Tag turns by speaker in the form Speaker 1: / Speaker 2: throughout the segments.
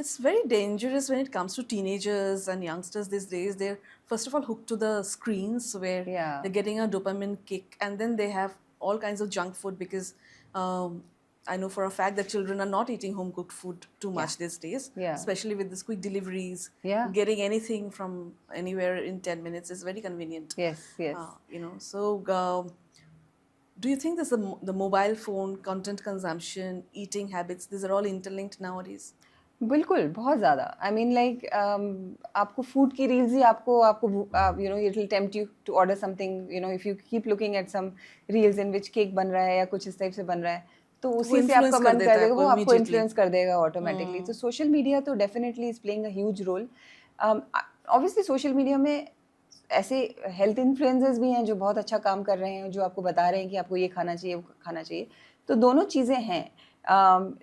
Speaker 1: It's very dangerous when it comes to teenagers and youngsters these days. They're first of all hooked to the screens where
Speaker 2: Yeah.
Speaker 1: they're getting a dopamine kick, and then they have all kinds of junk food because I know for a fact that children are not eating home cooked food too
Speaker 2: Yeah.
Speaker 1: much these days,
Speaker 2: Yeah.
Speaker 1: especially with this quick deliveries.
Speaker 2: Yeah.
Speaker 1: Getting anything from anywhere in 10 minutes is very convenient.
Speaker 2: Yes, yes.
Speaker 1: Do you think this the mobile phone, content consumption, eating habits, these are all interlinked nowadays?
Speaker 2: बिल्कुल, बहुत ज़्यादा। I mean like आपको food की reels ही आपको आपको you know it will tempt you to order something, you know if you keep looking at some reels in which cake बन रहा है या कुछ इस टाइप से बन रहा है, तो
Speaker 1: तो वो
Speaker 2: उसी से
Speaker 1: इन्फ्लुएंस
Speaker 2: आपका
Speaker 1: कर
Speaker 2: मन कर
Speaker 1: देता है
Speaker 2: देगा,
Speaker 1: आपको
Speaker 2: वो आपको
Speaker 1: इमीडिएटली।
Speaker 2: इन्फ्लुएंस कर देगा ऑटोमेटिकली। तो सोशल मीडिया तो definitely is playing a huge role. Obviously social media में ऐसे हेल्थ इन्फ्लुएंसर्स भी हैं जो बहुत अच्छा काम कर रहे हैं, जो आपको बता रहे हैं कि आपको ये खाना चाहिए, वो खाना चाहिए। तो दोनों चीज़ें हैं।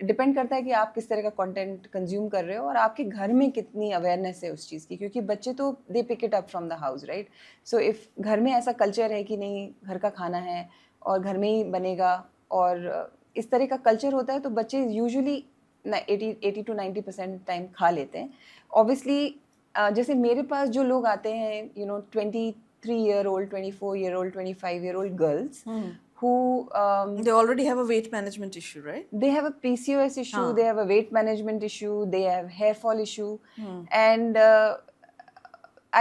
Speaker 2: डिपेंड करता है कि आप किस तरह का कंटेंट कंज्यूम कर रहे हो और आपके घर में कितनी अवेयरनेस है उस चीज़ की, क्योंकि बच्चे तो they pick it up from the house, right? So if घर में ऐसा कल्चर है कि नहीं, घर का खाना है और घर में ही बनेगा, और इस तरह का कल्चर होता है, तो बच्चे यूजुअली 80 to 90% टाइम खा लेते हैं। ऑब्वियसली जैसे मेरे पास जो लोग आते हैं, you know 23-year-old, 24-year-old, 25-year-old girls who
Speaker 1: They already have a weight management issue, right?
Speaker 2: they have a PCOS issue,
Speaker 1: हाँ.
Speaker 2: they have a weight management issue, they have hair fall issue, and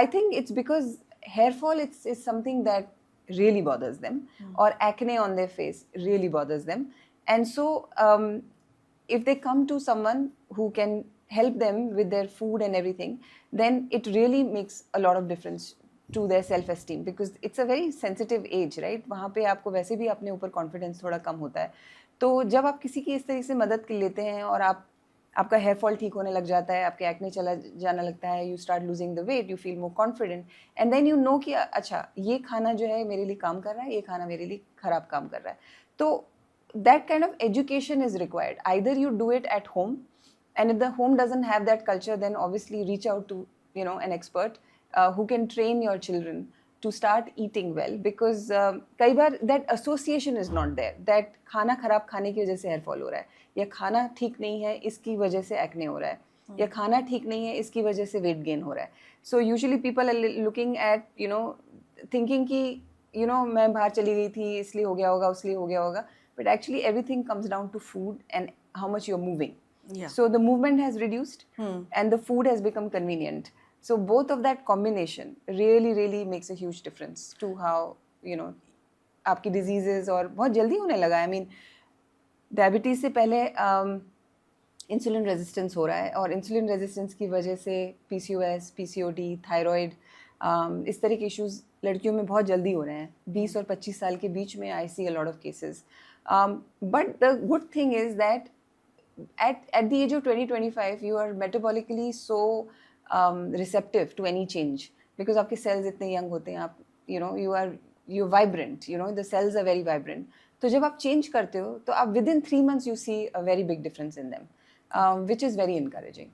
Speaker 2: I think it's because hair fall is something that really bothers them, or acne on their face really bothers them, and so if they come to someone who can help them with their food and everything, then it really makes a lot of difference to their self esteem, because it's a very sensitive age, right? वहाँ पे आपको वैसे भी अपने ऊपर confidence थोड़ा कम होता है। तो जब आप किसी की इस तरह से मदद कर लेते हैं और आपका हेयर फॉल ठीक होने लग जाता है, आपके एक्ने चला जाने लगता है, you start losing the weight, you feel more confident, and then you know कि अच्छा ये खाना जो है मेरे लिए काम कर रहा है, ये खाना मेरे लिए खराब काम कर रहा है। तो that kind of education is required. Either you do it at home, and if the home doesn't have that culture, then obviously reach out to, you know, an expert who can train your children to start eating well, because कई बार that association is not there, that खाना खराब खाने की वजह से hair fall हो रहा है, या खाना ठीक नहीं है इसकी वजह से एक्ने हो रहा है, या खाना ठीक नहीं है इसकी वजह से वेट गेन हो रहा है। So usually people are looking at, you know, thinking कि यू नो मैं बाहर चली गई थी इसलिए हो गया होगा, उसलिए हो गया होगा, but actually everything comes down to food and how much you're moving.
Speaker 1: Yeah.
Speaker 2: So the movement has reduced and the food has become convenient. So both of that combination really makes a huge difference to how, you know, आपकी diseases, और बहुत जल्दी होने लगा है। I mean, diabetes से पहले insulin resistance हो रहा है, और इंसुलिन रेजिस्टेंस की वजह से PCOS, PCOD, थायराइड, इस तरह के इश्यूज लड़कियों में बहुत जल्दी हो रहे हैं। 20 और 25 साल के बीच में I see a lot of cases. But the good thing is that at the age of 20-25 you are metabolically so receptive to any change, because आपके cells इतने young होते हैं, आप you know you're vibrant, you know the cells are very vibrant. तो जब आप change करते हो तो आप within 3 months you see a very big difference in them, which is very encouraging.